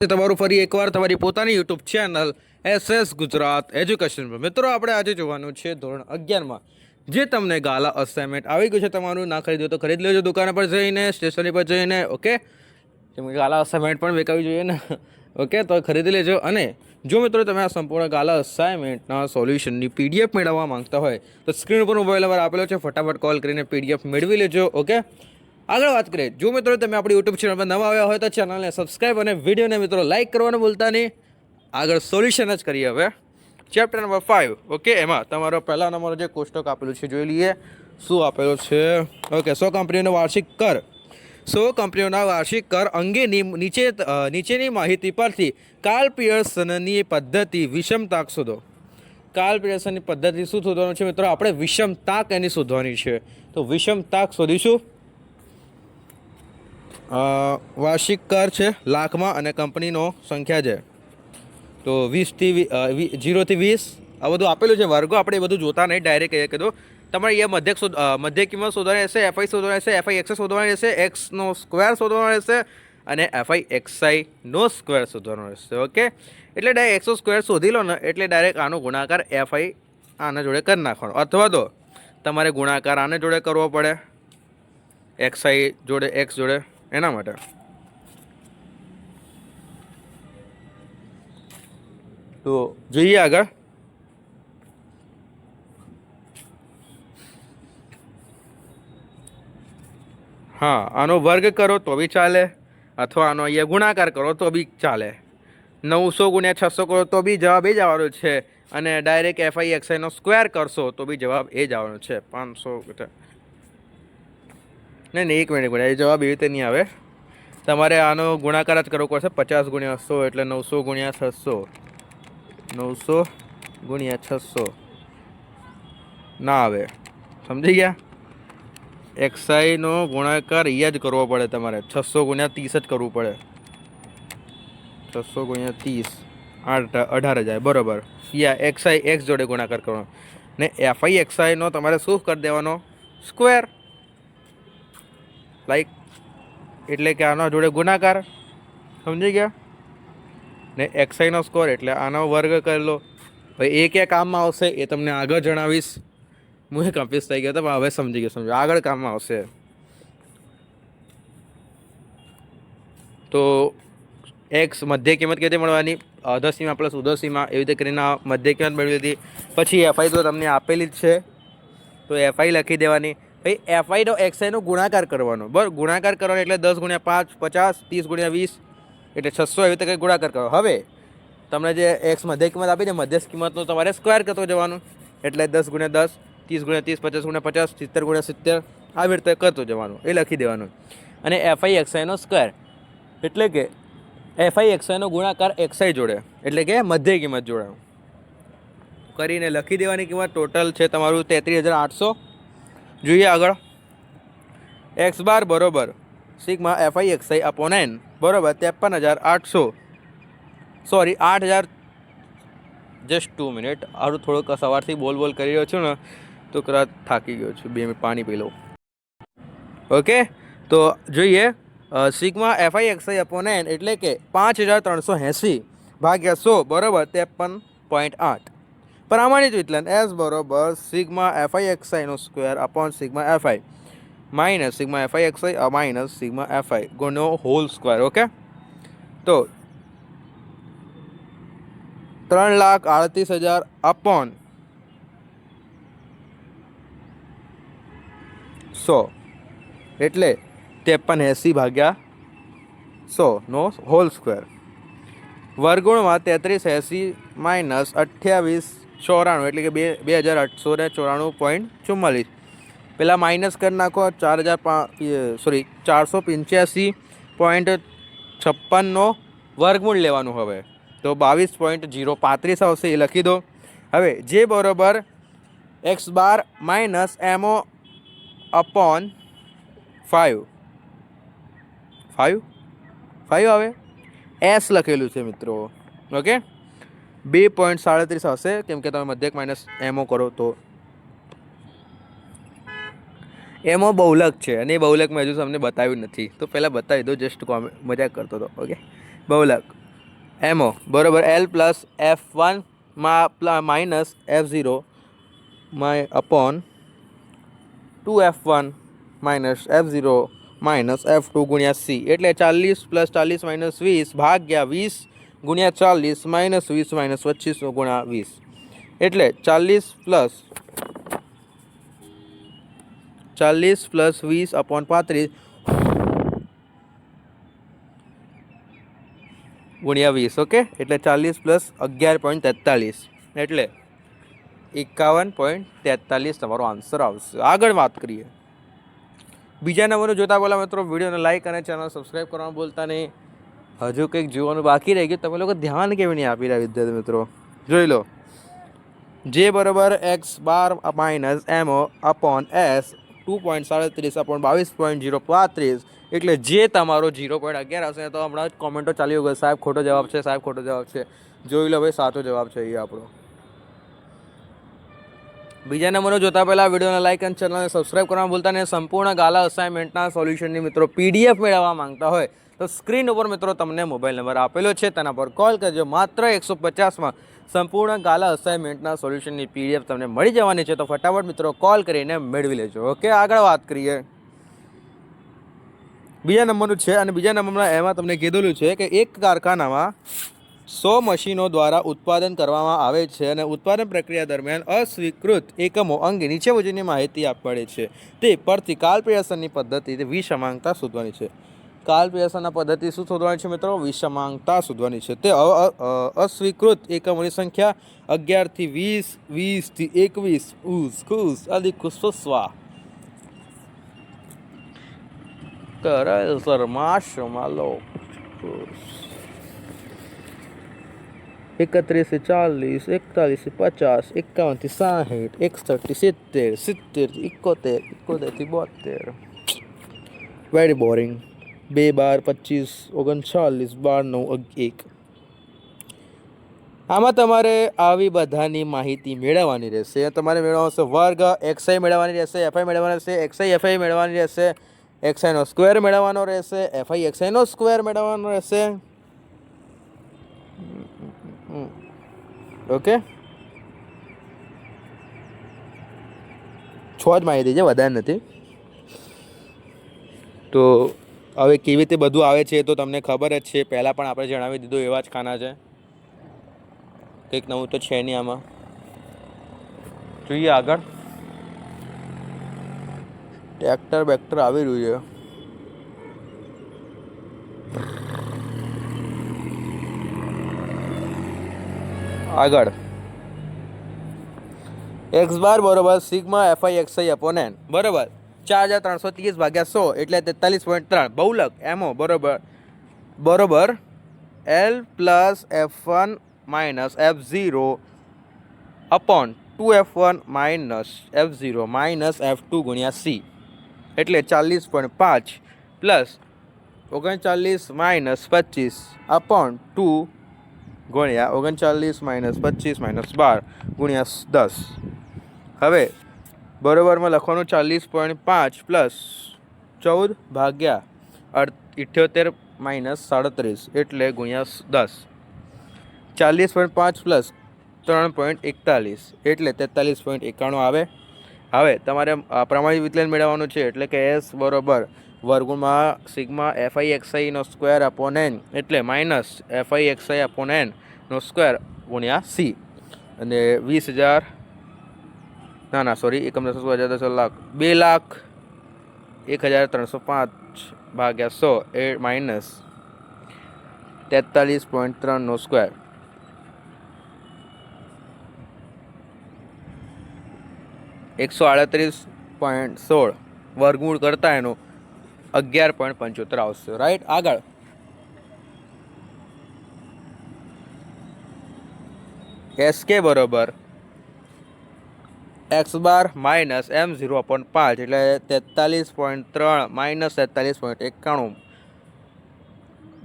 તમારું ફરી એકવાર તમારી પોતાની YouTube channel SS Gujarat education પર મિત્રો આપણે આજે જોવાનું છે ધોરણ 11માં જે તમને ગાલા અસાઇનમેન્ટ આવી ગયું છે તમારું ના ખરીદ્યું તો ખરીદ લેજો દુકાન પર જઈને સ્ટેશનરી પર જઈને ઓકે કેમ કે ગાલા અસાઇનમેન્ટ પણ વેચાવી જોઈએ ને ઓકે તો ખરીદી લેજો અને જો મિત્રો તમે આ સંપૂર્ણ ગાલા અસાઇનમેન્ટના સોલ્યુશનની PDF મેળવવા માંગતા હોય તો સ્ક્રીન ઉપર મોબાઈલ નંબર આપેલો છે ફટાફટ કોલ કરીને PDF મેળવી લેજો ઓકે આગળ વાત કરીએ જો મિત્રો તમે આપણી યુટ્યુબ ચેનલ પર નવા આવ્યા હોય તો ચેનલને સબસ્ક્રાઈબ અને વિડીયોને મિત્રો લાઇક કરવાનું ભૂલતા નહીં આગળ સોલ્યુશન જ કરીએ હવે ચેપ્ટર નંબર 5 ઓકે એમાં તમારો પહેલા નંબર જે કોષ્ટક આપેલું છે જોઈ લઈએ શું આપેલું છે ઓકે 100 કંપનીઓનો વાર્ષિક કર 100 કંપનીઓના વાર્ષિક કર અંગેની નીચેની માહિતી પરથી કાર્લ પિયર્સનની પદ્ધતિ વિષમતાક શોધો કાર્લ પિયર્સનની પદ્ધતિ શું શોધવાનું છે મિત્રો આપણે વિષમતાક એની શોધવાની છે તો વિષમતાક શોધીશું વાર્ષિક કર છે લાખમાં અને કંપનીનો સંખ્યા છે તો 0 થી 20 આ બધું આપેલું છે વર્ગો આપણે એ બધું જોતા નહીં ડાયરેક્ટ એ કીધું તમારે એ મધ્ય કિંમત શોધવાની રહેશે એફઆઈ શોધવાની રહેશે એફઆઈ એક્સઆઈ શોધવાની રહેશે એક્સનો સ્ક્વેર શોધવાનો રહેશે અને એફઆઈ એક્સઆઈનો સ્ક્વેર શોધવાનો રહેશે ઓકે એટલે ડાયરેક્ટ એક્સો સ્ક્વેર શોધી લો ને એટલે ડાયરેક્ટ આનો ગુણાકાર એફઆઈ આના જોડે કરી નાખવાનો અથવા તો તમારે ગુણાકાર આને જોડે કરવો પડે એક્સઆઈ જોડે એક્સ જોડે એના માટે તો જોઈએ આગળ હા આનો વર્ગ કરો તો બી ચાલે અથવા આનો અહીંયા ગુણાકાર કરો તો બી ચાલે 900 ગુણ્યા 600 કરો તો બી જવાબ એ જ આવવાનો છે અને ડાયરેક્ટ એફઆઈ એક્સઆઈનો સ્ક્વેર કરશો તો બી જવાબ એ જ આવવાનો છે 500 નહીં એક મિનિટ એ જવાબ એવી રીતે નહીં આવે તમારે આનો ગુણાકાર જ કરવો પડશે 50 ગુણ્યા 100 એટલે 900 ગુણ્યા 600 900 ગુણ્યા 600 ના આવે સમજી ગયા એક્સઆઈનો ગુણાકાર અહીંયા જ કરવો પડે તમારે 600 ગુણ્યા 30 જ કરવું પડે 600 ગુણ્યા 30 18,000 બરાબર યા એક્સઆઈ એક્સ જોડે ગુણાકાર કરવાનો ને એફઆઈ એક્સઆઈનો તમારે શું કરી દેવાનો સ્ક્વેર લાઈક એટલે કે આના જોડે ગુણાકાર સમજી ગયા ને એક્સઆઈનો સ્કોર એટલે આનો વર્ગ કરી લો ભાઈ એ ક્યાં કામમાં આવશે એ તમને આગળ જણાવીશ હું કન્ફ્યુઝ થઈ ગયો હતો પણ હવે સમજી ગયો સમજો આગળ કામમાં આવશે તો એક્સ મધ્ય કિંમત કેવી રીતે મળવાની અધસીમા પ્લસ ઉધસીમા એવી રીતે કરીને મધ્ય કિંમત મેળવી લીધી પછી એફઆઈ તો તમને આપેલી જ છે તો એફઆઈ લખી દેવાની ભાઈ એફઆઈનો એક્સઆઈનો ગુણાકાર કરવાનો બરાબર ગુણાકાર કરવાનો એટલે 10 ગુણ્યા 5 50 30 ગુણ્યા 20 એટલે 600 એવી રીતે કંઈક ગુણાકાર કરો હવે તમને જે એક્સ મધ્ય કિંમત આપી છે મધ્ય કિંમતનો તમારે સ્ક્વેર કરતો જવાનું એટલે 10 ગુણ્યા 10 30 ગુણ્યા 30 50 ગુણ્યા 50 70 ગુણ્યા 70 આવી રીતે કરતો જવાનું એ લખી દેવાનું અને એફઆઈ એક્સઆઈનો સ્ક્વેર એટલે કે એફઆઈ એક્સઆઈનો ગુણાકાર એક્સઆઈ જોડે એટલે કે મધ્ય કિંમત જોડે કરીને લખી દેવાની કિંમત ટોટલ છે તમારું 33,800 જોઈએ આગળ એક્સ બાર બરોબર sigma FI XI upon n બરોબર 53,800 સોરી 8,000 જસ્ટ 2 મિનિટ આરું થોડુંક સવારથી બોલ કરી રહ્યો છું ને તો કદાચ થાકી ગયો છું 2 મિનિટ પાણી પી લઉં ઓકે તો જોઈએ sigma FI XI upon N એટલે કે 5,380 ભાગ્યા 100 બરોબર 53.8 પ્રમાણિત વિચલન એસ બરોબર સિગ્મા એફઆઈ એક્સઆઈનો square upon sigma F I minus sigma FI X I minus sigma F I નો હોલ સ્ક્વેર ઓકે તો 3,38,000 અપોન 100 એટલે 5380 ભાગ્યા 100 નો હોલ સ્ક્વેર વર્ગુણમાં 3380 માઇનસ 2894 એટલે કે 2,894.44 પેલા માઇનસ કરી નાખો 485.56નો વર્ગમૂળ લેવાનું હવે તો 22.035 આવશે એ લખી દો હવે જે બરોબર x bar minus M O upon 5 આવે એસ લખેલું છે મિત્રો ઓકે 2.37 આવશે કેમ કે તમે મધ્યક માઇનસ એમઓ કરો તો એમાં બહુલક છે અને એ બહુલક મેં હજુ તમને બતાવ્યું નથી તો પહેલાં બતાવી દો જસ્ટ મજાક કરતો હતો ઓકે બહુલક એમઓ બરાબર L plus F1 minus F0 upon 2F1 minus F0 minus F2 ગુણ્યા સી, એટલે 40 પ્લસ 40 માઇનસ 20 ભાગ્યા 20 ગુણ્યા 40 માઇનસ 20 માઇનસ 25 ગુણ્યા 20, એટલે 40 પ્લસ 20 અપોન 35 ગુણ્યા 20. ઓકે, એટલે 40 પ્લસ 11.43 એટલે 51.43 તમારો આન્સર આવશે. આગળ વાત કરીએ બીજા નંબરનું જોતા પહેલાં મિત્રો વિડીયોને લાઇક અને ચેનલ સબસ્ક્રાઈબ કરવાનું ભૂલતા નહીં. હજુ કંઈક જોવાનું બાકી રહી ગયું, તમે લોકો ધ્યાન કેવી નહીં આપી રહ્યા વિદ્યાર્થી મિત્રો. જોઈ લો, જે બરાબર X bar minus M O upon S 2.37 upon 22.035, એટલે જે તમારો 0.11 આવશે. તો હમણાં જ કોમેન્ટો ચાલી ગઈ, સાહેબ ખોટો જવાબ છે, સાહેબ ખોટો જવાબ છે. જોઈ લો ભાઈ, સાચો જવાબ છે એ આપણો. બીજા નંબરનો જોતા પહેલાં વિડીયોને લાઇક અને ચેનલને સબસ્ક્રાઈબ કરવાનું ભૂલતા નહીં. સંપૂર્ણ ગાલા અસાઇનમેન્ટના સોલ્યુશનની મિત્રો PDF મેળવવા માંગતા હોય તો સ્ક્રીન ઉપર મિત્રો તમને મોબાઈલ નંબર આપેલો છે, તેના પર કોલ કરજો. માત્ર 150માં સંપૂર્ણ ગાલા અસાઇનમેન્ટના સોલ્યુશનની PDF તમને મળી જવાની છે, તો ફટાફટ મિત્રો કોલ કરીને મેળવી લેજો. ઓકે, આગળ વાત કરીએ. બીજા નંબરનું છે, અને બીજા નંબરમાં એમાં તમને કીધેલું છે કે એક કારખાનામાં 100 મશીનો દ્વારા ઉત્પાદન કરવામાં આવે છે, અને ઉત્પાદન પ્રક્રિયા દરમિયાન અસ્વીકૃત એકમો અંગે નીચે મુજબની માહિતી આપવાની છે. તે પરથી કાલપેયસનની પદ્ધતિ વિષમાંકતા શોધવાની છે. કાલપેયસનના પદ્ધતિ શું શોધવાની છે મિત્રો? વિષમાંકતા શોધવાની છે. તે અસ્વીકૃત એકમોની સંખ્યા 11 થી 20, 20 થી 21, ખુશ આદિ ખુશવા કરાય સરમાશ માલો 31 થી 40, 41 થી 50, 51 થી 60, 61 થી 70, 70 થી 71, 71 થી 72. Very boring. 2 12 25 39 12 9 1. આમાં તમારે આવી બધાની માહિતી મેળવવાની રહેશે. તમારે મેળવવાનો છે વર્ગ, એક્સઆઈ મેળવવાની રહેશે, એફઆઈ મેળવવાની રહેશે, એક્સઆઈ એફઆઈ મેળવવાની રહેશે, એક્સઆઈનો સ્ક્વેર મેળવવાનો રહેશે, એફઆઈ એક્સઆઈનો સ્ક્વેર મેળવવાનો રહેશે. ઓકે, 6 જ માહિતી છે, વધારે નથી. તો હવે કેવી રીતે બધું આવે છે એ તો તમને ખબર જ છે, પહેલાં પણ આપણે જણાવી દીધું એવા જ ખાના છે, કંઈક નવું તો છે નહીં આમાં. જોઈએ આગળ. ટ્રેક્ટર બેક્ટર આવી રહ્યું છે. આગળ એક્સ બાર બરોબર sigma FI XI upon n બરોબર 4330 ભાગ્યા 100 એટલે 43.3. બહુલક એમઓ બરોબર l plus F1 minus F0 upon 2F1 minus F0 minus F2 ગુણ્યા સી, એટલે 40.5 પ્લસ 39 માઇનસ 25 અપોન 2 ગુણ્યા 39 માઇનસ 25 માઇનસ 12 ગુણ્યા 10. હવે બરોબરમાં લખવાનું 40.5 પ્લસ 14 ભાગ્યા 78 માઇનસ 37 એટલે ગુણ્યા 10. 40.5 પ્લસ 3.41 એટલે 43.91 આવે. હવે તમારે પ્રમાણિત વિચલન મેળવવાનું છે, એટલે કે એસ બરોબર વર્ગમાં સિગ્મા એફઆઈ એક્સઆઈનો સ્ક્વેર અપોન એન, એટલે minus F I XI upon N નો સ્ક્વેર ગુણ્યા સી. અને 20,000 એકમ 10,000 લાખ 2,01,305 ભાગ્યા 100 એ માઇનસ 43.3 નો સ્ક્વેર, 138.16 વર્ગમૂળ કરતા એનું 11.75 આવશે. રાઈટ, આગળ એસકે બરોબર x bar minus M0 upon 5 એટલે 43.3 માઇનસ 43.91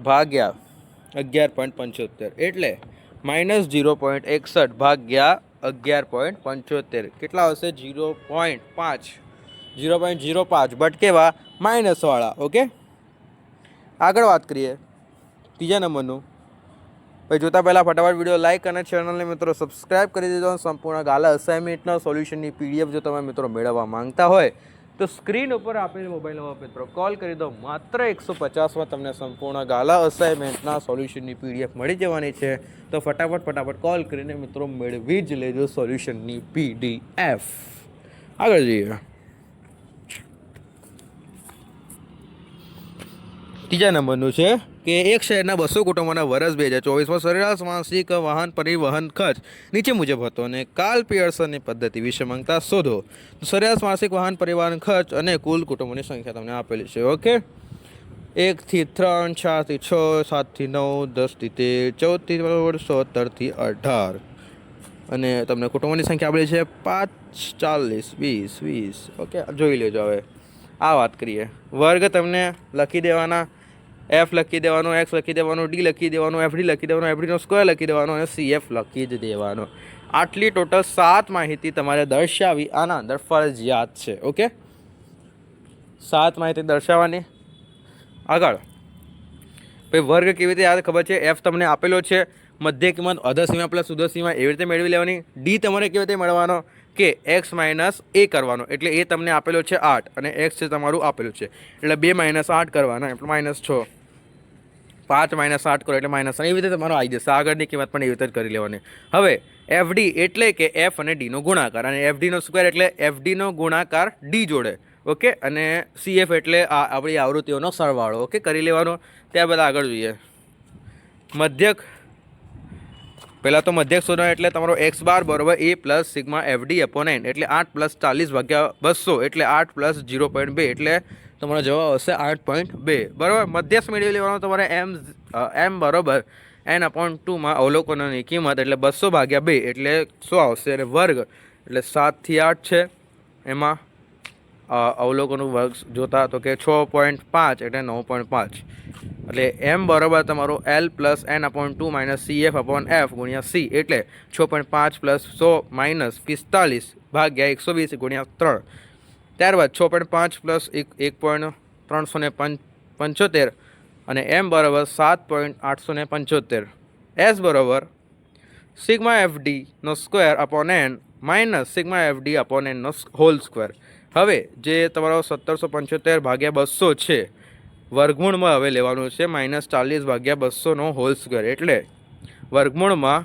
ભાગ્યા 11.75 એટલે માઇનસ 0.61 ભાગ્યા 11.75 કેટલા આવશે? 0.05 બટ કેવા? માઇનસવાળા. ઓકે, આગળ વાત કરીએ ત્રીજા નંબરનું. ભાઈ જોતા પહેલાં ફટાફટ વિડીયો લાઇક અને ચેનલને મિત્રો સબસ્ક્રાઇબ કરી દેજો. સંપૂર્ણ ગાલા અસાઇનમેન્ટના સોલ્યુશનની પીડીએફ જો તમે મિત્રો મેળવવા માંગતા હોય તો સ્ક્રીન ઉપર આપેલ મોબાઈલ નંબર મિત્રો કોલ કરી દો. માત્ર 150માં તમને સંપૂર્ણ ગાલા અસાઇનમેન્ટના સોલ્યુશનની પીડીએફ મળી જવાની છે. તો ફટાફટ કોલ કરીને મિત્રો મેળવી જ લેજો સોલ્યુશનની પીડીએફ. આગળ જઈએ. ત્રીજા નંબરનું છે કે એક શહેરના 200 કુટુંબોના વર્ષ 2024માં સરેરાશ માસિક વાહન પરિવહન ખર્ચ નીચે મુજબ હતો અને કાર્લ પિયર્સનની પદ્ધતિ વિશે માંગતા શોધો. સરેરાશ માસિક વાહન પરિવહન ખર્ચ અને કુલ કુટુંબોની સંખ્યા તમને આપેલી છે. ઓકે, 1 થી 3, 4 થી 6, 7 થી 9, 10 થી 13, 14 થી 16, 17 થી 18 અને તમને કુટુંબોની સંખ્યા આપેલી છે 5, 40, 20, 20. ઓકે, જોઈ લેજો. હવે આ વાત કરીએ. વર્ગ તમને લખી દેવાના, એફ લખી દેવાનો, એક્સ લખી દેવાનો, ડી લખી દેવાનો, એફડી લખી દેવાનો, એફડીનો સ્ક્વેર લખી દેવાનો અને સીએફ લખી જ દેવાનો. આટલી ટોટલ 7 માહિતી તમારે દર્શાવી આના અંદર ફરજિયાત છે. ઓકે, 7 માહિતી દર્શાવવાની. આગળ ભાઈ વર્ગ કેવી રીતે યાદ ખબર છે? એફ તમને આપેલો છે, મધ્ય કિંમત અધસીમા પ્લસ ઉધસીમા એવી રીતે મેળવી લેવાની. ડી તમારે કેવી રીતે મેળવવાનો કે એક્સ માઇનસ એ કરવાનો, એટલે એ તમને આપેલો છે 8 અને એક્સ છે તમારું આપેલું છે એટલે 2 - 8 કરવાના એટલે -6. 5 - 8 કરો એટલે -3. એવી રીતે તમારો આવી જશે. આગળની કિંમત પણ એવી રીતે જ કરી લેવાની. હવે એફડી એટલે કે એફ અને ડીનો ગુણાકાર અને એફડીનો સ્ક્વેર એટલે એફડીનો ગુણાકાર ડી જોડે. ઓકે, અને સીએફ એટલે આપણી આવૃત્તિઓનો સરવાળો. ઓકે, કરી લેવાનો. ત્યાં બધા આગળ જોઈએ. મધ્યક પહેલાં તો મધ્યક શોધવાનો એટલે તમારો એક્સ બાર બરાબર A plus sigma F D upon N એટલે 8 + 40 ભાગ્યા 200 એટલે 8 + 0.2 એટલે તમારો જવાબ આવશે 8.2. બરાબર. મધ્યસ્થ મેળવી લેવાનો તમારે એમ બરાબર n/2માં અવલોકનોની કિંમત એટલે 200 ભાગ્યા 2 એટલે 100 આવશે અને વર્ગ એટલે 7 થી 8 છે. એમાં અવલોકનનું વર્ગ જોતા તો કે 6.5 એટલે 9.5 એટલે એમ બરાબર તમારો L + n/2 - CF/F ગુણ્યા C એટલે 6.5 + 100 - 45 ભાગ્યા 120 × 3. ત્યારબાદ 6.5 + 1.375 અને એમ બરાબર 7.875. S બરાબર સિગ્મા એફડીનો square upon N minus sigma F D upon એનનો હોલ સ્ક્વેર. હવે જે તમારો 1775 ભાગ્યા 200 છે વર્ગમૂળમાં હવે લેવાનું છે -40 ભાગ્યા 200નો હોલ સ્ક્વેર એટલે વર્ગમૂળમાં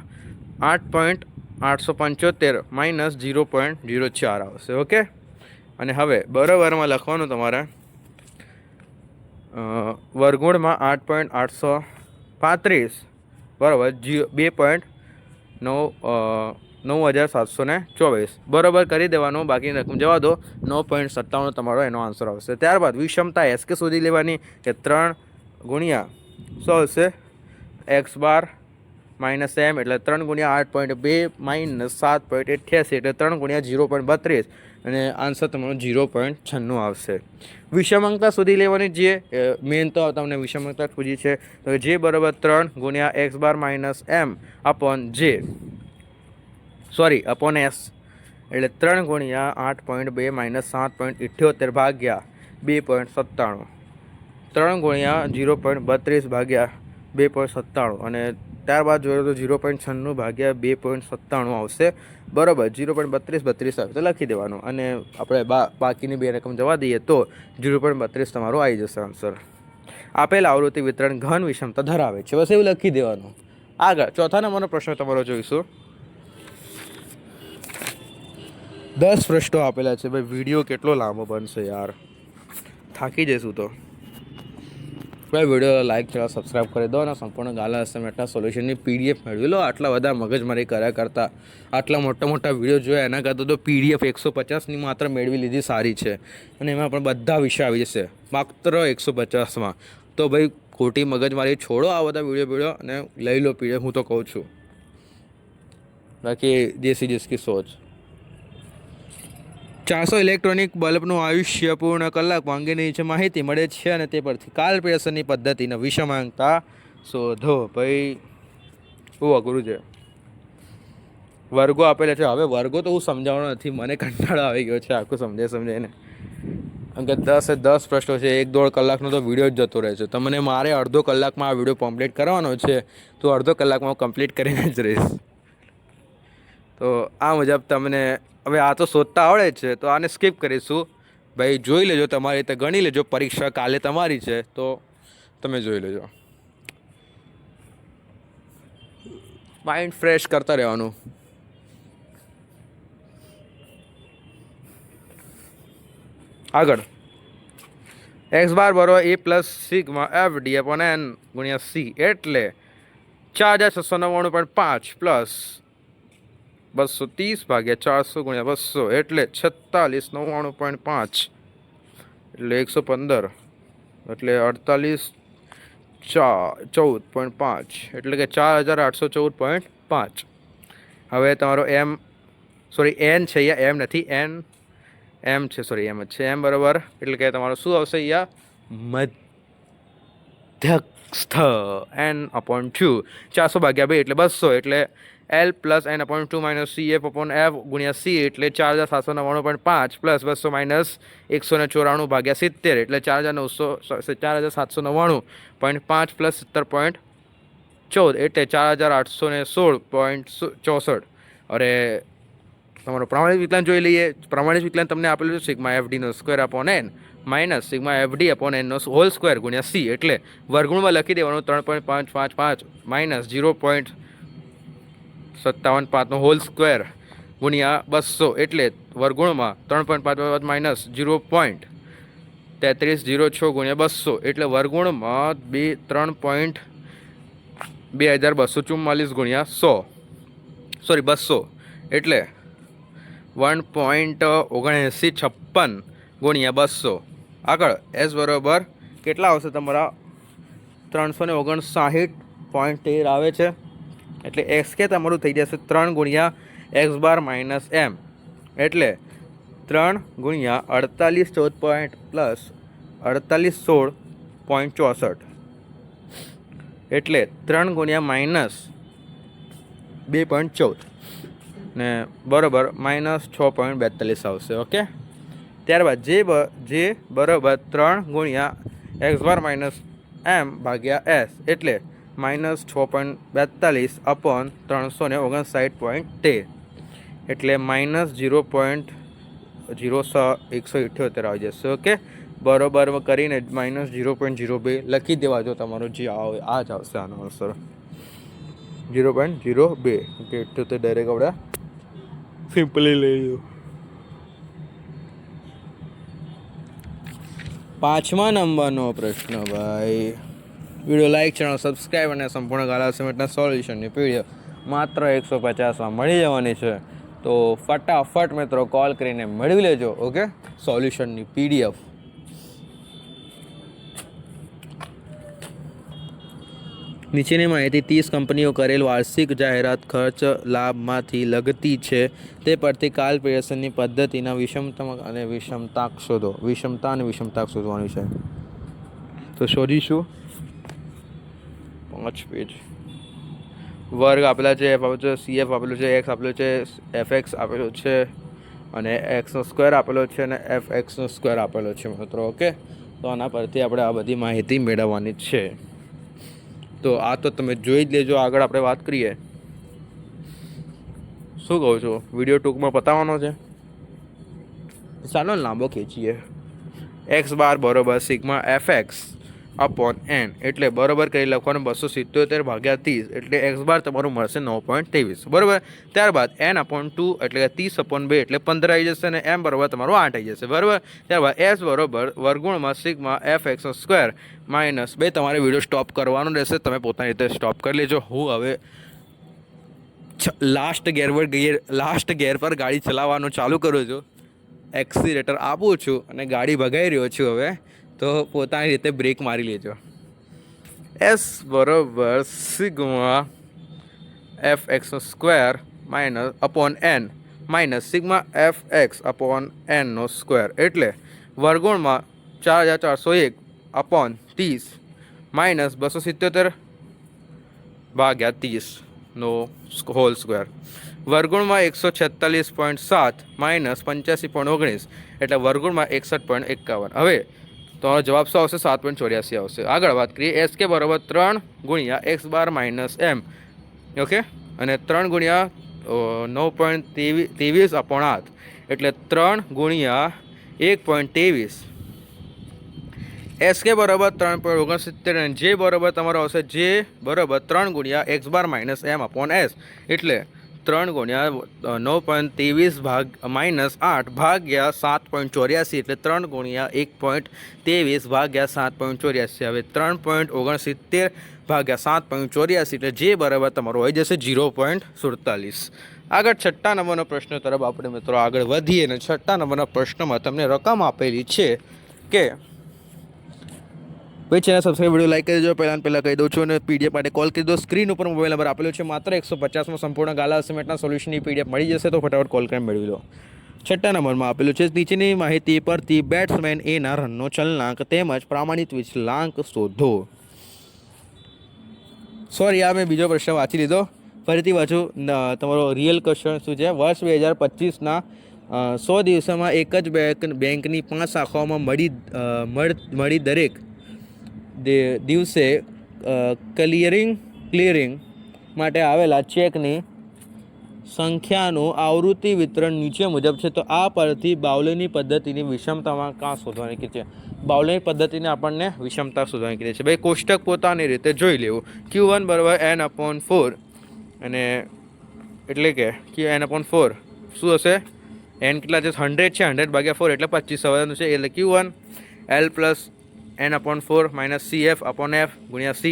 8.875 - 0.04 આવશે. ઓકે, અને હવે બરાબરમાં લખવાનું તમારે વર્ગમૂળમાં 8.835 બરાબર 2.9724 બરાબર કરી દેવાનું. બાકીની રકમ જવા દો. 9.57 તમારો એનો આન્સર આવશે. ત્યારબાદ વિષમતા એસ કે શોધી લેવાની કે 3 ગુણ્યા શું આવશે એક્સ બાર માઇનસ એમ એટલે 3 ગુણ્યા 8.2 - 7.88 એટલે 3 ગુણ્યા 0.32 અને આન્સર તમારો 0.96 આવશે. વિષમાંકતા શોધી લેવાની. જે મેન તો તમને વિષમાંકતા પૂછી છે તો જે બરાબર 3 ગુણ્યા x bar minus M upon જે અપોન એસ એટલે 3 ગુણ્યા 8.2 - 7.78 ભાગ્યા 2.97 3 ગુણ્યા 0.32 ભાગ્યા 2.97 અને ત્યારબાદ જોઈએ તો 0.96 ભાગ્યા 2.97 આવશે. બરાબર 0.32 આવે તો લખી દેવાનું અને આપણે બાકીની બે રકમ જવા દઈએ તો 0.32 તમારો આવી જશે આન્સર. આપેલ આવૃત્તિ વિતરણ ઘન વિષમતા ધરાવે છે. બસ એવું લખી દેવાનું. આગળ ચોથા નંબરનો પ્રશ્ન તમારો જોઈશું. 10 પ્રશ્નો આપેલા છે. ભાઈ વિડીયો કેટલો લાંબો બનશે યાર, થાકી જઈશું. તો ભાઈ વિડીયો લાઈક કરો, સબસ્ક્રાઈબ કરી દો અને સંપૂર્ણ ગાલા અસાઇનમેન્ટના સોલ્યુશનની પીડીએફ મેળવી લો. આટલા બધા મગજમારી કર્યા કરતાં આટલા મોટા વિડીયો જોયા એના કરતાં તો પીડીએફ 150ની માત્ર મેળવી લીધી સારી છે અને એમાં પણ બધા વિષય આવી જશે માત્ર 150માં. તો ભાઈ ખોટી મગજમારી છોડો, આ બધા વિડીયો અને લઈ લો પીડીએફ. હું તો કહું છું. બાકી દેશી જિસકી સોચ. 400 ઇલેક્ટ્રોનિક બલ્બનું આયુષ્ય પૂર્ણ કલાકમાં અંગેની નીચે માહિતી મળે છે અને તે પરથી કાર્લ પિયર્સનની પદ્ધતિના વિષમાંકતા શોધો. ભાઈ બહુ અઘરું છે. વર્ગો આપેલા છે. હવે વર્ગો તો હું સમજાવવાનો નથી, મને કંટાળો આવી ગયો છે આખું સમજાઈને. કેમ કે 10 પ્રશ્નો છે, 1-1.5 કલાકનો તો વિડીયો જ જતો રહે છે. તમને મારે અડધો કલાકમાં આ વિડીયો કમ્પ્લીટ કરવાનો છે, તો અડધો કલાકમાં હું કમ્પ્લીટ કરીને જ રહીશ. તો આ મુજબ તમને હવે આ તો શોધતા આવડે છે, તો આને સ્કીપ કરીશું. ભાઈ જોઈ લેજો, તમારી રીતે ગણી લેજો. પરીક્ષા કાલે તમારી છે, તો તમે જોઈ લેજો. માઇન્ડ ફ્રેશ કરતા રહેવાનું. આગળ x બાર બરાબર a plus sigma F D upon n ગુણ્યા સી એટલે 4699.5 પ્લસ 230 ભાગ્યા 400 ગુણ્યા 200 એટલે 4699.5 એટલે 115 એટલે 14.5 એટલે કે 4814.5. હવે તમારો એન છે, અહીંયા એમ નથી, એમ છે, એમ જ છે. એમ બરાબર એટલે કે તમારું શું આવશે અહીંયા? મધ્યસ્થ n અપોન 2 400 ભાગ્યા 2 એટલે 200 એટલે L plus n upon 2 minus C F upon F ગુણ્યા સી એટલે 4799.5 પ્લસ 200 માઇનસ 194 ભાગ્યા 70 એટલે 4799.5 પ્લસ 17.14 એટલે 4816.64. અરે તમારો પ્રમાણિત વિકલન જોઈ લઈએ. પ્રમાણિત વિકલન તમને આપેલું છે સિગ્મા એફ ડીનો square upon N minus sigma F D upon એનનો હોલ સ્ક્વેર ગુણ્યા સી એટલે વર્ગુણમાં લખી દેવાનું 3.555 માઇનસ 0.5755નો હોલ સ્ક્વેર ગુણ્યા 200 એટલે વર્ગુણમાં 3.55 માઇનસ 0.3306 ગુણ્યા 200 એટલે વર્ગુણમાં 3.2244 ગુણ્યા 200 એટલે 1.7956 ગુણ્યા 200. આગળ એસ બરાબર કેટલા આવશે તમારા? 359.13 આવે છે. એટલે એક્સ કે તમારું થઈ જશે 3 ગુણ્યા એક્સ બાર માઇનસ એમ એટલે 3 ગુણ્યા 48 14 પ્લસ 4816.64 એટલે 3 ગુણ્યા માઇનસ 2.14 ને બરાબર માઇનસ 6.42 આવશે. ઓકે, ત્યારબાદ જે બરાબર 3 ગુણ્યા એક્સ બાર માઇનસ એમ ભાગ્યા એસ એટલે માઇનસ 6.42 અપોન 359.13 એટલે માઇનસ 0.0178 આવી જશે. ઓકે, બરોબર કરીને માઇનસ 0.02 લખી દેવા. જો તમારો જે આવે આ જ આવશે આનો આન્સર 0.02. ઓકે, એટલું તો ડાયરેક્ટ આપણે સિમ્પલી લઈ લો. 5મા નંબરનો પ્રશ્ન ભાઈ. વિડીયો લાઈક, ચેનલ સબસ્ક્રાઈબ અને સંપૂર્ણ ગાલા સિમેન્ટના સોલ્યુશનની પીડીએફ માત્ર 150માં મળી જવાની છે. તો ફટાફટ મિત્રો કોલ કરીને મેળવી લેજો. ઓકે, સોલ્યુશનની પીડીએફ. નીચેની માહિતી 30 કંપનીઓ કરેલ વાર્ષિક જાહેરાત ખર્ચ લાભમાંથી લગતી છે. તે પરથી કાર્લ પિયર્સનની પદ્ધતિના વિષમતા અને વિષમતાક શોધો. વિષમતા અને વિષમતાક શોધવાની છે. તો શોધીશું. 5 પેજ. વર્ગ આપેલા છે, એફ આપેલું છે, સી એફ આપેલું છે, એક્સ આપેલું છે, એફ એક્સ આપેલું છે અને એક્સનો સ્ક્વેર આપેલો છે અને એફ એક્સનો સ્ક્વેર આપેલો છે મિત્રો. ઓકે, તો આના પરથી આપણે આ બધી માહિતી મેળવવાની છે. તો આ તો તમે જોઈ જ લેજો. આગળ આપણે વાત કરીએ. શું કહું છું, વિડીયો ટૂંકમાં પતાવવાનો છે. ચાલો લાંબો ખેંચીએ. એક્સ બાર બરોબર sigma F x upon N એટલે બરોબર કરી લખવાનું 277 ભાગ્યા 30 એટલે એક્સ બાર તમારું મળશે 9.23 બરોબર. ત્યારબાદ એન અપોન 2 એટલે 30 અપોન 2 એટલે 15 આવી જશે અને એમ બરોબર તમારું 8 આવી જશે બરોબર. ત્યારબાદ એસ બરોબર વર્ગુણમાં સિગ્મા એફ એક્સનો સ્ક્વેર માઇનસ 2. તમારે વિડીયો સ્ટોપ કરવાનો રહેશે. તમે પોતાની રીતે સ્ટોપ કરી લેજો. હું હવે લાસ્ટ ગેર પર ગાડી ચલાવવાનું ચાલુ કરું છું. એક્સિલેટર આપું છું અને ગાડી ભગાઈ રહ્યો છું. હવે તો પોતાની રીતે બ્રેક મારી લેજો. એસ બરોબર સિગ્મા એફ એક્સનો square minus upon N minus sigma F x upon એનનો સ્ક્વેર એટલે વર્ગુણમાં 4401 અપોન 30 માઇનસ 277 ભાગ્યા 30 નો હોલ સ્ક્વેર. વર્ગુણમાં 146.7 માઇનસ 85.19 એટલે વર્ગુણમાં 61.51. હવે તો જવાબ શું આવશે? 7.84 આવશે. આગળ વાત કરીએ. એસ કે બરાબર 3 ગુણ્યા x bar minus M. Okay, અને 3 ગુણ્યા 9.23/8 એટલે 3 ગુણ્યા 1.23. એસ કે બરાબર 3.69 અને જે બરાબર તમારો આવશે જે બરાબર 3 ગુણ્યા x bar minus M upon S એટલે 3 ગુણ્યા 9.23 માઇનસ 8 ભાગ્યા 7.84 એટલે 3 ગુણ્યા 1.23 ભાગ્યા 7.84. હવે 3.69 ભાગ્યા 7.84 એટલે જે બરાબર તમારો હોય જશે 0.47. આગળ છઠ્ઠા નંબરનો પ્રશ્ન તરફ આપણે મિત્રો આગળ વધીએ અને છઠ્ઠા નંબરના પ્રશ્નમાં તમને રકમ આપેલી છે કે ભાઈ ચેનલ સબસ્ક્રાઈબ, વિડીયો લાઈક કરી દેજો. પહેલાં કહી દઉં છું અને પીડીએફ માટે કોલ કરી દો. સ્ક્રીન ઉપર મોબાઈલ નંબર આપેલો છે. માત્ર 150માં સંપૂર્ણ ગાલા અસાઇનમેન્ટના સોલ્યુશનની પીડીએફ મળી જશે, તો ફટાફટ કોલ કરીને મેળવી લો. છઠ્ઠા નંબરમાં આપેલું છે નીચેની માહિતી પરથી બેટ્સમેન એના રનનો ચલનાંક તેમજ પ્રમાણિત વિચલાંક શોધો. સોરી, આ મેં બીજો પ્રશ્ન વાંચી લીધો. ફરીથી વાંચું. તમારો રિયલ ક્વેશ્ચન શું છે? વર્ષ 2025ના 100 દિવસોમાં એક જ બેંકની 5 શાખાઓમાં મળી દરેક દિવસે ક્લિયરિંગ માટે આવેલા ચેકની સંખ્યાનું આવૃત્તિ વિતરણ નીચે મુજબ છે. તો આ પરથી બાઉલીની પદ્ધતિની વિષમતામાં કાં શોધવાની કે છે? બાઉલીની પદ્ધતિને આપણને વિષમતા શોધવાની કીધી છે. ભાઈ કોષ્ટક પોતાની રીતે જોઈ લેવું. Q1 બરાબર n/4 અને એટલે કે n/4 શું હશે? n કેટલા છે? 100 છે. 100 ભાગ્યા 4 એટલે 25 આવવાનું છે. એટલે Q1 L plus n/4 minus CF upon F ગુણ્યા C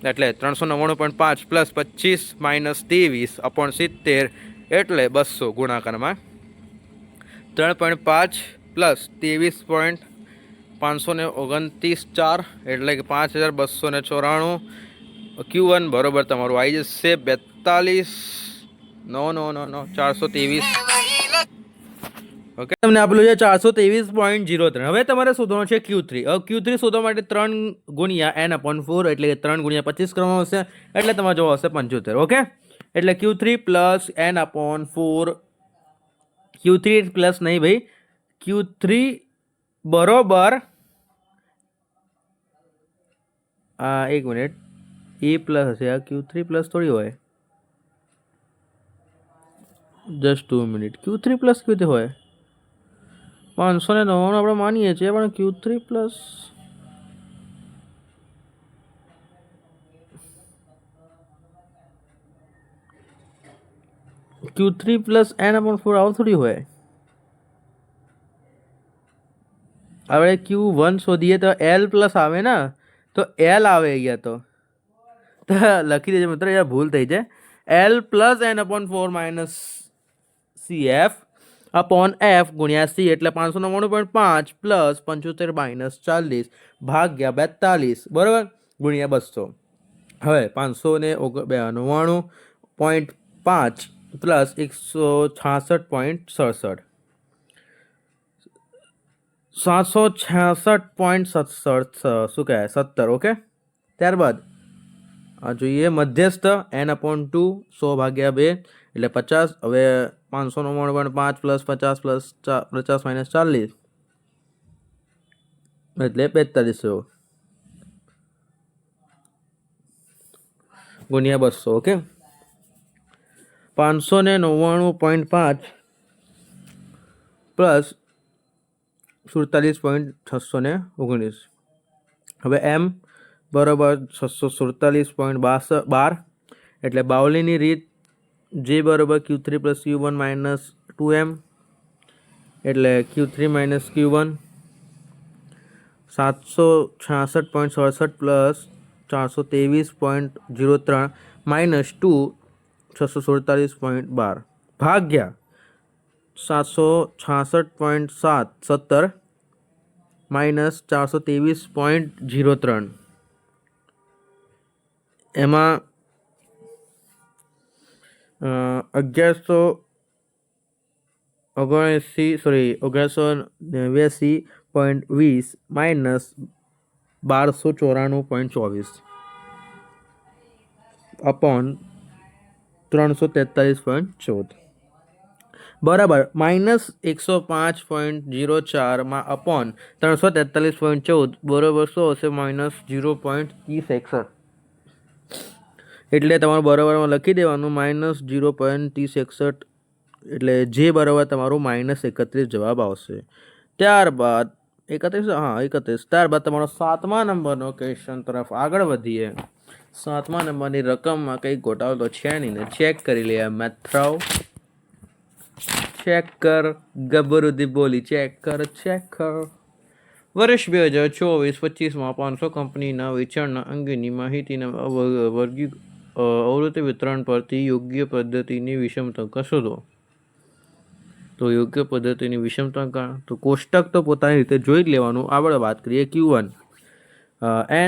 એટલે 399.5 પ્લસ 25 માઇનસ 23/70 એટલે 200 ગુણાકારમાં 3.5 પ્લસ 23.529 4 એટલે કે 5294. Q1 બરોબર તમારું આવી જશે 423. ઓકે, તમને આપેલું છે 423.03. હવે તમારે શોધવાનું છે Q3. હવે Q3 શોધવા માટે 3 ગુણ્યા n/4 એટલે કે 3 ગુણ્યા 25 કરવામાં આવશે એટલે તમારો જવાબ આવશે 75. ઓકે, એટલે Q3 plus n/4 Q3 plus નહીં ભાઈ, Q3 બરોબર એક મિનિટ એ પ્લસ હશે. આ Q3 પ્લસ થોડી હોય. Just 2 minute. Q3 પ્લસ કેવી રીતે હોય? 599 આપણે માનીએ છીએ પણ Q3 plus Q3 plus n/4 આવું થોડી હોય. આપણે Q1 શોધીએ તો L પ્લસ આવે ને, તો L આવે અહીંયા તો લખી દેજો મિત્રો, અહીંયા ભૂલ થઈ જાય. L plus n/4 minus CF upon F ગુણ્યા C એટલે 599.5 પ્લસ 75 માઇનસ 40 ભાગ્યા 42 બરાબર ગુણ્યા 200. હવે 599.5 પ્લસ 166.67 766.70 શું કહે 70. ઓકે, ત્યારબાદ જોઈએ મધ્યસ્થ n/2 100 ભાગ્યા 2 એટલે 50. હવે 599.5 પ્લસ 50 પ્લસ 50 માઇનસ 40 એટલે 4500 ગુણ્યા 200. Okay, 599.5 plus 47.619. હવે M બરાબર 647.12 એટલે બાઉલીની રીત જે બરાબર Q3 plus Q1 minus 2M એટલે Q3 minus Q1 766.67 plus 423.03 minus 2 647.12 ભાગ્યા 766.70 માઇનસ 423.03. એમાં 1189.20 માઇનસ 1294.24 અપોન 343.14 બરાબર -105.04 અપોન 343.14 બરાબર શું હશે -0.3061 એટલે તમારું બરાબરમાં લખી દેવાનું -0.3061 એટલે જે બરાબર તમારું -31 જવાબ આવશે. ત્યારબાદ 31 ત્યારબાદ તમારો 7મા નંબરનો ક્વેશ્ચન તરફ આગળ વધીએ. 7મા નંબરની રકમમાં કંઈ ગોટાળો છે નહીં ને ચેક કરી લઈએ. મેથ્રાઓ ચેક કર ગબરુદી બોલી ચેક કર. વર્ષ 2024-25માં 500 કંપનીના વેચાણના અંગેની માહિતીના આવૃત્તિ વિતરણ પરથી યોગ્ય પદ્ધતિની વિષમતાંક શોધો. તો યોગ્ય પદ્ધતિની વિષમતાંક તો કોષ્ટક તો પોતાની રીતે જોઈ જ લેવાનું. આપણે વાત કરીએ Q1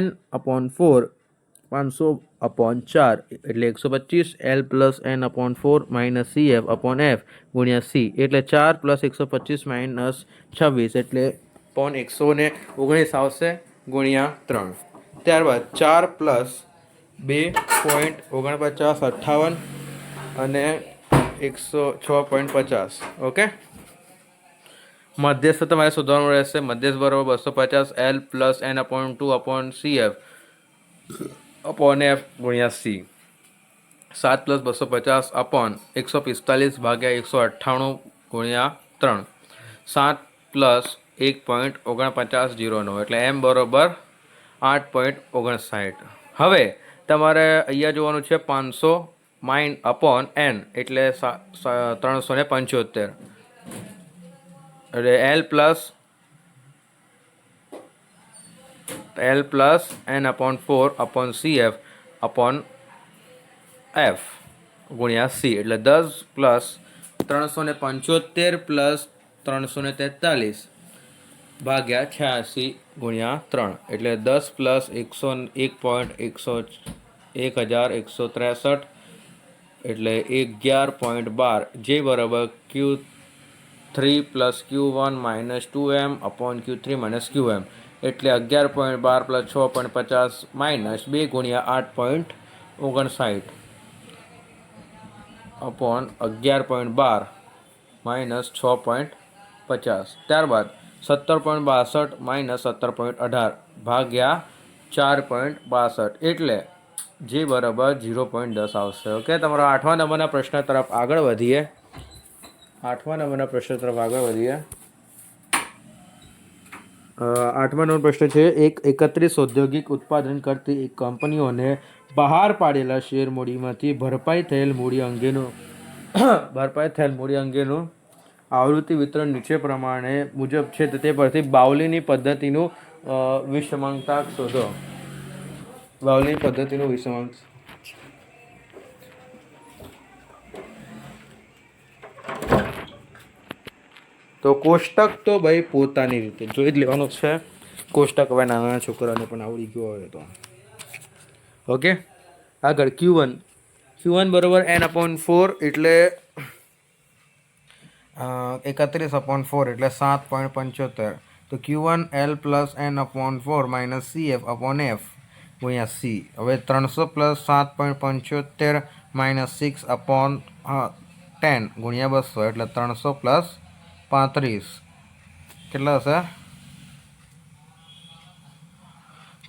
n/4 500/4 એટલે 125 L + n/4 - CF/F ગુણ્યા C એટલે 4 + 125 - 26 એટલે 119 આવશે ગુણ્યા 3. ત્યારબાદ 4 + 2.49 58 અને 106.50. ઓકે, મધ્યસ્થ તમારે શોધવાનું રહેશે. મધ્યસ્થ બરાબર 250 L + n/2 CF/F ગુણ્યા C. 7 + 250 145 ભાગ્યા 198 ગુણ્યા 3. 7 + 1.4909 એટલે m બરાબર 8.59. હવે તમારે અહીંયા જોવાનું છે 500 - n એટલે 375 એટલે L + n/4 CF/F ગુણ્યા C એટલે 10 + 375 + 343 ભાગ્યા 86 ગુણ્યા 3 એટલે 10 + 101.1163 એટલે 11.12 જે બરાબર Q3 + Q1 - 2m/Q3 - QM એટલે 11.12 + 6.50 - 2 ગુણ્યા 8.59 11.12 - 6.50. ત્યારબાદ 17.62 - 17.18 ભાગ્યા 4.62 એટલે જે બરાબર 0.10 આવશે. ઓકે, તમારો 8મા નંબરના પ્રશ્ન તરફ આગળ વધીએ. 8મા નંબરના પ્રશ્ન પ્રશ્ન છે. 31 ઔદ્યોગિક ઉત્પાદન કરતી એક કંપનીઓને બહાર પાડેલા શેર મૂડીમાંથી ભરપાઈ થયેલ મૂડી અંગેનું આવૃત્તિ વિતરણ નીચે પ્રમાણે મુજબ છે. તે પરથી બાઉલીની પદ્ધતિનું વિષમાંક શોધો. બાઉલીની પદ્ધતિનું વિષમાંક તો કોષ્ટક તો ભાઈ પોતાની રીતે જોઈ જ લેવાનું છે. કોષ્ટક હવે નાના છોકરાને પણ આવડી ગયો હોય તો. ઓકે, આગળ Q1 બરાબર n/4 એટલે 31/4 એટલે 7.75 તો Q1 L + n/4 - CF/F ગુણ્યા C. હવે 300 + 7.75 - 6/10 ગુણ્યા 200 એટલે 300 + 35 કેટલા હશે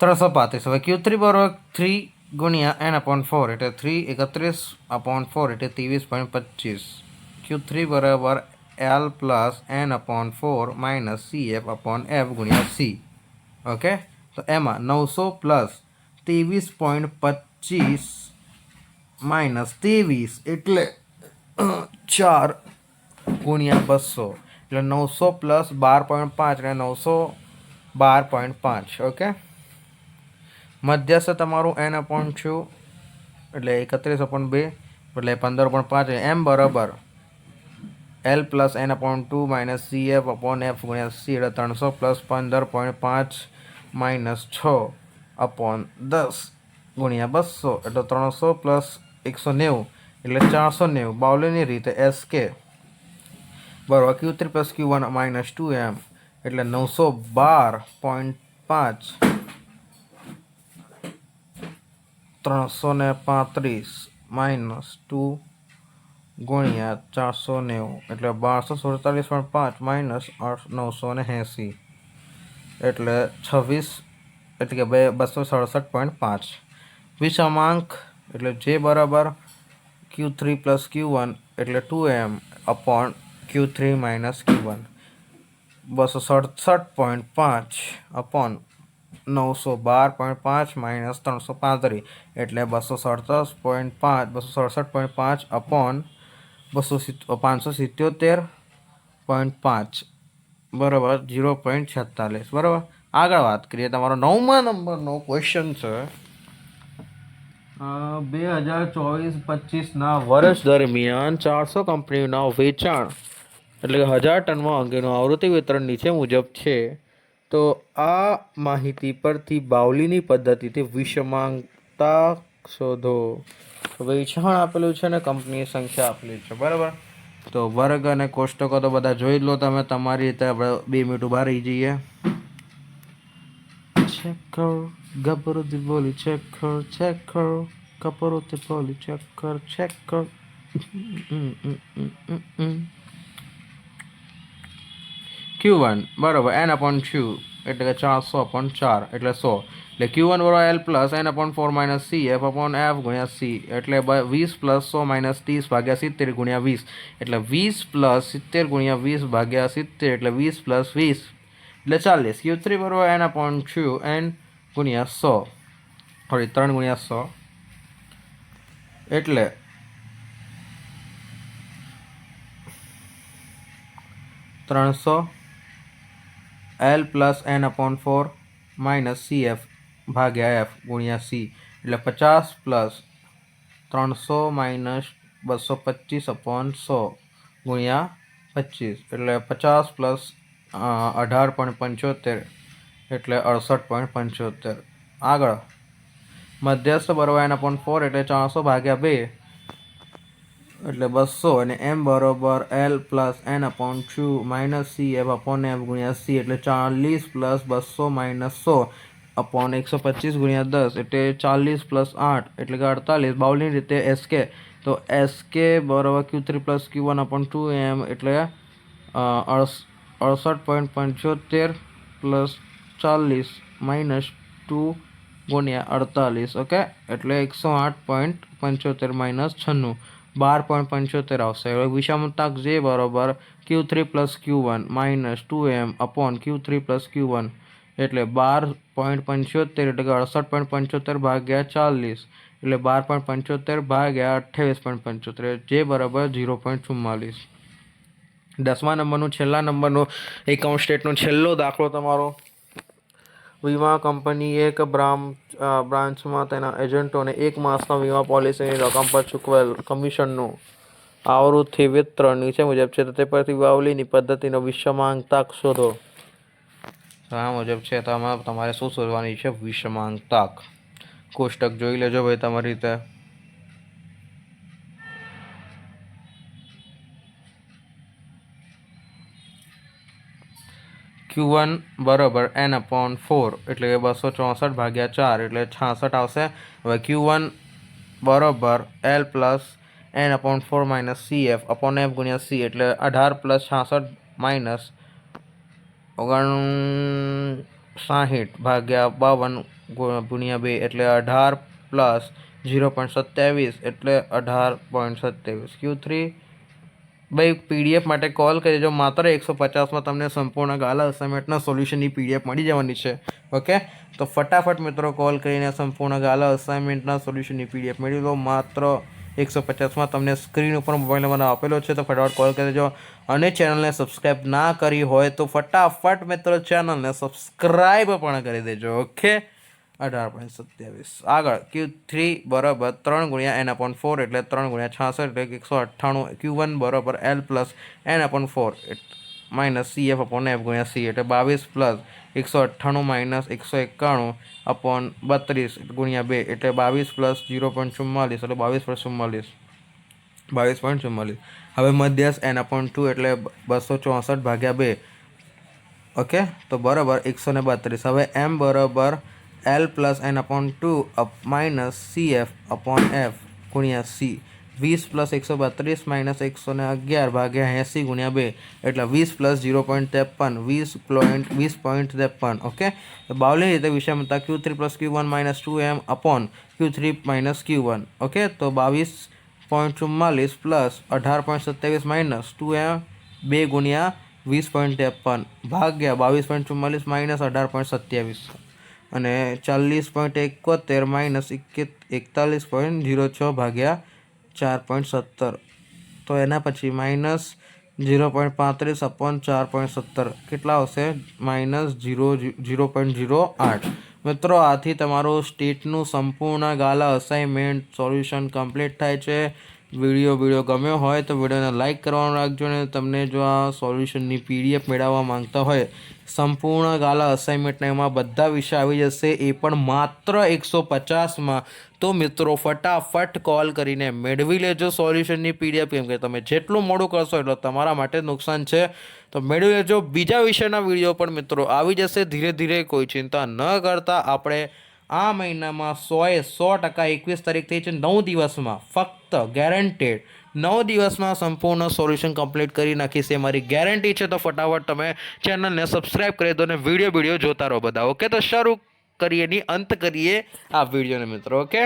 335. હવે Q3 બરાબર 3 ગુણ્યા n/4 એટલે 31/4 એટલે 23.25. Q3 બરાબર L + n/4 - CF/F ગુણ્યા C. ઓકે, તો એમાં 900 + 23.25 - 23 એટલે 4 ગુણ્યા 200 એટલે 900 + 12.5 એટલે 912.5. ઓકે, મધ્યસ્થ તમારું n/2 એટલે 31/2 એટલે 15.5 m બરાબર L + n/2 - CF/F ગુણ્યા C એટલે 300 + 15.5 - 6/10 ગુણ્યા 200 એટલે 300 + 190 એટલે 490. બાઉલીની રીતે SK બરાબર Q3 + Q1 - 2m એટલે 912.5 335 -2 ગુણ્યા 490 એટલે 1247.5 માઇનસ 980 એટલે 26 એટલે કે 267.5 વિષમાંક એટલે જે બરાબર Q3 પ્લસ Q1 એટલે 2m upon Q3 minus Q1 267.5 upon 912.5 minus 335 એટલે 267.5 અપોન 577.5 બરાબર 0.46 બરાબર. આગળ વાત કરીએ, તમારો 9મા નંબરનો ક્વેશ્ચન છે 2024-25ના વર્ષ દરમિયાન 400 કંપનીઓના વેચાણ એટલે કે 1000 ટનમાં અંગેનું આવૃત્તિ વિતરણ નીચે મુજબ છે. તો આ માહિતી પરથી બાઉલીની પદ્ધતિથી વિષમાંકતા શોધો. વેચાણ આપેલું છે ને કંપની સંખ્યા આપેલી છે બરાબર. તો વર્ગ અને કોષ્ટકો તો બધા જોઈ લો તમે તમારી રીતે. આપણે 2 મિનિટ ઊભા રહી જઈએ. ચેક કર ગબરુથી બોલી ચેક કર કપરોથી બોલી ચેક કર Q1 બરાબર n/2 એટલે કે 400/4 એટલે 100 એટલે Q1 બરાબર L plus n/4 minus CF upon F ગુણ્યા C એટલે 20 પ્લસ 100 માઇનસ 30 ભાગ્યા 70 ગુણ્યા 20 એટલે 20 પ્લસ 70 ગુણ્યા 20 ભાગ્યા 70 એટલે 20 પ્લસ 20 એટલે 40. Q3 બરાબર n/2 n ગુણ્યા 100 સોરી 3 ગુણ્યા 100 એટલે 300 L plus n/4 minus CF ભાગ્યા F ગુણ્યા C એટલે 50 પ્લસ 300 માઇનસ 225/100 ગુણ્યા 25 એટલે 50 પ્લસ 18.75 એટલે 68.75. આગળ મધ્યસ્થ બરાબર n/4 એટલે 400 ભાગ્યા 2 એટલે 200 અને m બરાબર L plus n/2 minus CF upon F ગુણ્યા C એટલે 40 પ્લસ 200 માઇનસ 100 અપોન 125 ગુણ્યા 10 એટલે 40 પ્લસ 8 એટલે કે 48. બાઉલીની રીતે SK તો SK બરાબર Q3 plus Q1 upon 2m એટલે 68.75 પ્લસ 40 માઇનસ 2 ગુણ્યા 48 ઓકે એટલે 108.75 માઇનસ 96 12.75 આવશે. હવે વિષમાંક જે બરાબર Q3 plus Q1 minus 2m upon Q3 plus Q1 એટલે 12.75 એટલે કે 68.75 ભાગ્યા 40 એટલે 12.75 ભાગ્યા 28.75 જે બરાબર 0.44. 10મા નંબરનું છેલ્લા નંબરનો એકાઉન્ટ સ્ટેટનો છેલ્લો દાખલો તમારો. વીમા કંપની એક બ્રાન્ચમાં તેના એજન્ટોને 1 માસના વીમા પોલિસીની રકમ પર ચૂકવેલ કમિશનનું આવૃત્તિ વિતરણ નીચે મુજબ છે. તો તે પરથી બાઉલીની પદ્ધતિનો વિષમાંકતા શોધો. આ મુજબ છે. તો આમાં તમારે શું શોધવાની છે? વિષમાંકતા. કોષ્ટક જોઈ લેજો ભાઈ તમારી રીતે. Q1 બરાબર n/4 એટલે કે 264 ભાગ્યા 4 એટલે 66 આવશે. હવે Q1 બરાબર L plus n/4 minus CF upon F ગુણ્યા C એટલે 18 પ્લસ 66 માઇનસ 59 ભાગ્યા 52 ગુણ્યા 2 એટલે 18 પ્લસ 0.27 એટલે 18.27. Q3 ભાઈ PDF માટે કોલ કરી દેજો. માત્ર 150માં તમને સંપૂર્ણ ગાલા અસાઇનમેન્ટના સોલ્યુશનની PDF મળી જવાની છે. ઓકે, તો ફટાફટ મિત્રો કોલ કરીને સંપૂર્ણ ગાલા અસાઇનમેન્ટના સોલ્યુશનની PDF મેળવી લો. માત્ર 150માં તમને સ્ક્રીન ઉપર મોબાઈલ નંબર આપેલો છે, તો ફટાફટ કોલ કરી દેજો. અને ચેનલને સબસ્ક્રાઈબ ના કરી હોય તો ફટાફટ મિત્રો ચેનલને સબસ્ક્રાઈબ પણ કરી દેજો. ઓકે, 18.27. આગળ Q3 બરાબર 3 ગુણ્યા n/4 એટલે 3 ગુણ્યા 66 એટલે 198. Q1 બરાબર L plus n/4 minus CF upon F ગુણ્યા C એટલે 22 પ્લસ 198 માઇનસ 191 અપોન 32 ગુણ્યા 2 એટલે 22 પ્લસ 0.44 એટલે 22.44. હવે મધ્યસ્થ n/2 એટલે 264 ભાગ્યા 2 ઓકે, તો બરાબર 132. હવે m બરાબર L plus n/2 minus CF upon F ગુણ્યા સી 20 + 132 - 111 ભાગ્યા 80 ગુણ્યા 2 એટલે 20 + 0.53 20.53 ઓકે. તો બાવલી રીતે વિષમતા Q3 + Q1 - 2m upon Q3 - Q1 okay. તો 22.44 + 18.27 - 2m 2 ગુણ્યા 20.53 ભાગ્યા 22.44 - 18.27 અને 40.71 - 41.06 ભાગ્યા 4.17. તો એના પછી -0.35 upon 4.17 કેટલા આવશે? -0.08. મિત્રો, આથી તમારું સ્ટેટનું સંપૂર્ણ ગાલા અસાઇનમેન્ટ સોલ્યુશન કમ્પ્લીટ થાય છે. વિડીયો ગમ્યો હોય તો વિડીયોને લાઇક કરવાનું રાખજો. અને તમને જો આ સોલ્યુશનની PDF મેળવવા માંગતા હોય સંપૂર્ણ ગાલા અસાઇનમેન્ટના એમાં બધા વિષય આવી જશે, એ પણ માત્ર 150માં. તો મિત્રો ફટાફટ કોલ કરીને મેળવી લેજો સોલ્યુશનની PDF, કેમ કે તમે જેટલું મોડું કરશો એટલું તમારા માટે નુકસાન છે. તો મેળવી લેજો. બીજા વિષયના વિડીયો પણ મિત્રો આવી જશે ધીરે ધીરે, કોઈ ચિંતા ન કરતા. આપણે આ મહિનામાં 100% 21 તારીખ થઈ છે, 9 દિવસમાં, ફક્ત ગેરંટેડ 9 દિવસમાં સંપૂર્ણ સોલ્યુશન કમ્પ્લીટ કરી નાખીશ, એ મારી ગેરંટી છે. તો ફટાફટ તમે ચેનલને સબસ્ક્રાઈબ કરી દો અને વિડીયો જોતા રહો બધા. ઓકે, તો શરૂ કરીએ અંત કરીએ આ વિડીયોને મિત્રો. ઓકે.